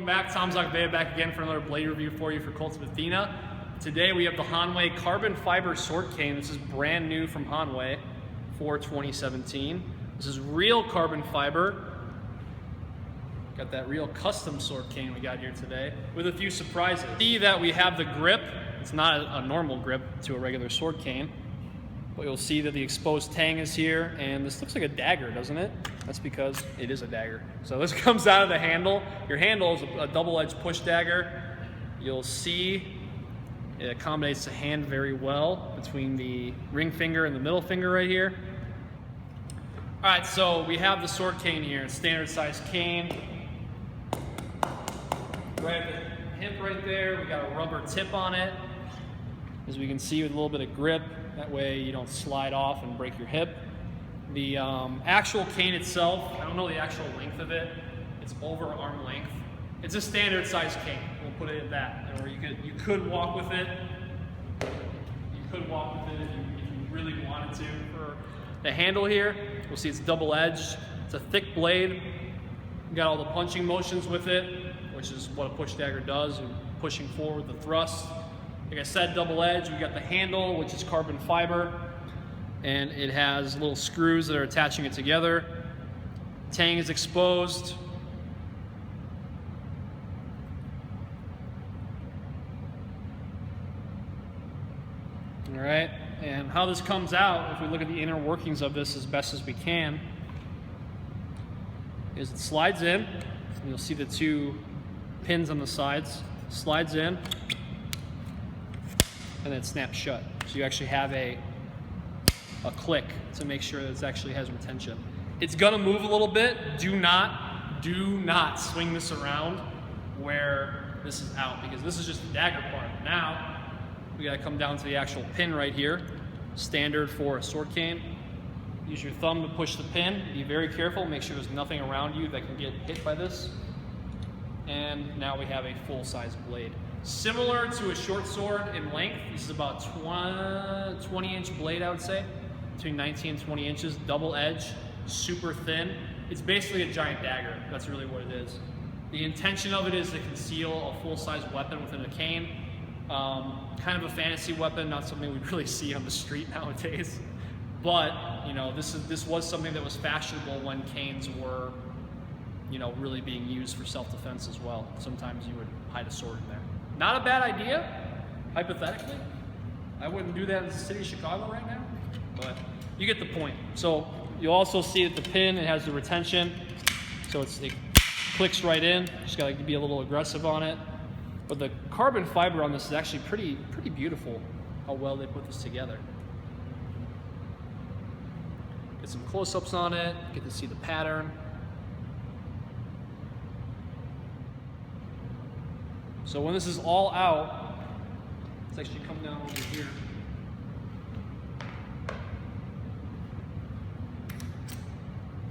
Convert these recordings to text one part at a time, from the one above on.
Welcome back, Tom Zakvea back again for another blade review for you for Kult of Athena. Today we have the Hanwei Carbon Fiber Sword Cane. This is brand new from Hanwei for 2017. This is real carbon fiber. Got that real custom sword cane we got here today with a few surprises. See that we have the grip. It's not a normal grip to a regular sword cane, but you'll see that the exposed tang is here, and this looks like a dagger, doesn't it? That's because it is a dagger. So this comes out of the handle. Your handle is a double-edged push dagger. You'll see it accommodates the hand very well between the ring finger and the middle finger right here. All right, so we have the sword cane here, standard size cane. Right at the hip right there, we got a rubber tip on it. As we can see, with a little bit of grip, that way you don't slide off and break your hip. The actual cane itself, I don't know the actual length of it. It's over arm length. It's a standard size cane. We'll put it at that. Or you could walk with it. You could walk with it if you really wanted to. For the handle here, we'll see it's double edged. It's a thick blade. You got all the punching motions with it, which is what a push dagger does. You're pushing forward the thrust. Like I said, double edged. We got the handle, which is carbon fiber, and it has little screws that are attaching it together. Tang is exposed. All right, and how this comes out, if we look at the inner workings of this as best as we can, is it slides in, and you'll see the two pins on the sides, slides in, and then it snaps shut. So you actually have a click to make sure that it actually has retention. It's gonna move a little bit. Do not swing this around where this is out, because this is just the dagger part. Now, we gotta come down to the actual pin right here. Standard for a sword cane. Use your thumb to push the pin. Be very careful, make sure there's nothing around you that can get hit by this. And now we have a full-size blade. Similar to a short sword in length, this is about 20-inch blade, I would say, between 19 and 20 inches, double edge, super thin. It's basically a giant dagger. That's really what it is. The intention of it is to conceal a full-size weapon within a cane. Kind of a fantasy weapon, not something we really see on the street nowadays. But you know, this was something that was fashionable when canes were, you know, really being used for self-defense as well. Sometimes you would hide a sword in there. Not a bad idea, hypothetically. I wouldn't do that in the city of Chicago right now, but you get the point. So you'll also see that the pin, it has the retention, so it clicks right in. Just gotta be a little aggressive on it. But the carbon fiber on this is actually pretty beautiful, how well they put this together. Get some close-ups on it, get to see the pattern. So when this is all out, let's actually come down over here.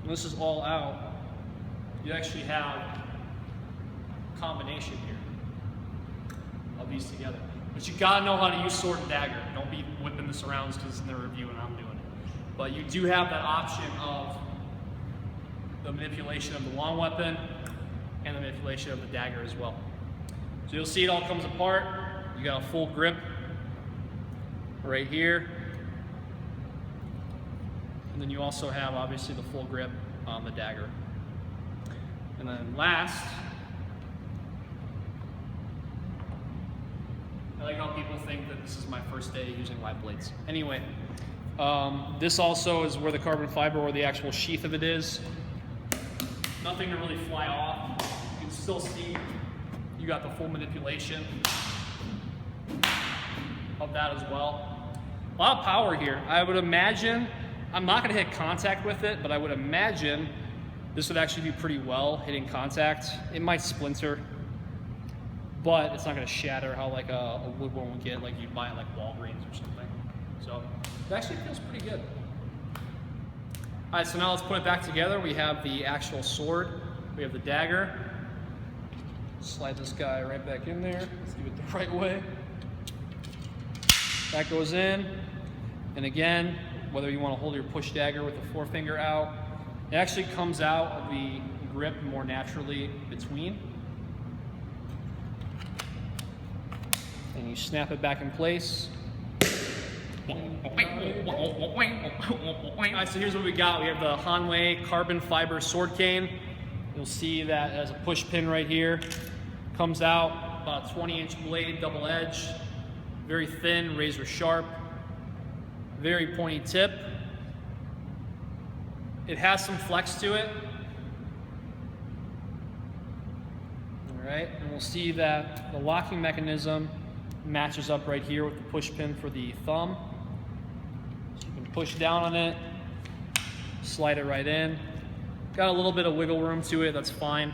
When this is all out, you actually have a combination here of these together. But you gotta know how to use sword and dagger. Don't be whipping this around because it's in the review and I'm doing it. But you do have that option of the manipulation of the long weapon and the manipulation of the dagger as well. So you'll see it all comes apart. You got a full grip right here. And then you also have, obviously, the full grip on the dagger. And then last, I like how people think that this is my first day using live blades. Anyway, this also is where the carbon fiber, or the actual sheath of it is. Nothing to really fly off. You can still see you got the full manipulation of that as well. A lot of power here. I would imagine, I'm not gonna hit contact with it, but I would imagine this would actually be pretty well hitting contact. It might splinter, but it's not gonna shatter how like a wood one would get, like you'd buy at like Walgreens or something. So it actually feels pretty good. All right, so now let's put it back together. We have the actual sword, we have the dagger. Slide this guy right back in there. Let's do it the right way. That goes in. And again, whether you want to hold your push dagger with the forefinger out, it actually comes out of the grip more naturally between. and you snap it back in place. Alright, so here's what we got. We have the Hanwei Carbon Fiber sword cane. You'll see that as a push pin right here. Comes out about a 20-inch blade, double edge, very thin, razor sharp, very pointy tip. It has some flex to it. Alright, and we'll see that the locking mechanism matches up right here with the push pin for the thumb. So you can push down on it, slide it right in. Got a little bit of wiggle room to it, that's fine.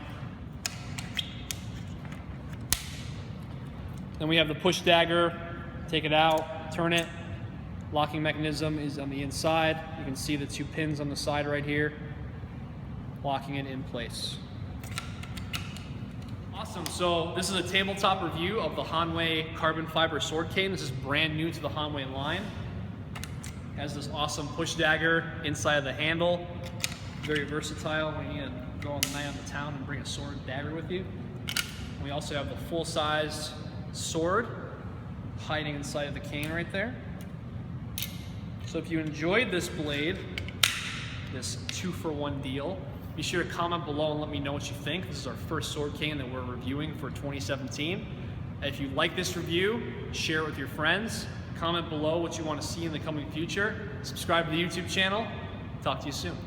Then we have the push dagger, take it out, turn it. Locking mechanism is on the inside. You can see the two pins on the side right here, locking it in place. Awesome, so this is a tabletop review of the Hanwei Carbon Fiber sword cane. This is brand new to the Hanwei line. It has this awesome push dagger inside of the handle. Very versatile when you need to go on the night on the town and bring a sword dagger with you. And we also have the full-size sword hiding inside of the cane right there. So if you enjoyed this blade, this 2-for-1 deal, be sure to comment below and let me know what you think. This is our first sword cane that we're reviewing for 2017. If you like this review, share it with your friends. Comment below what you want to see in the coming future. Subscribe to the YouTube channel. Talk to you soon.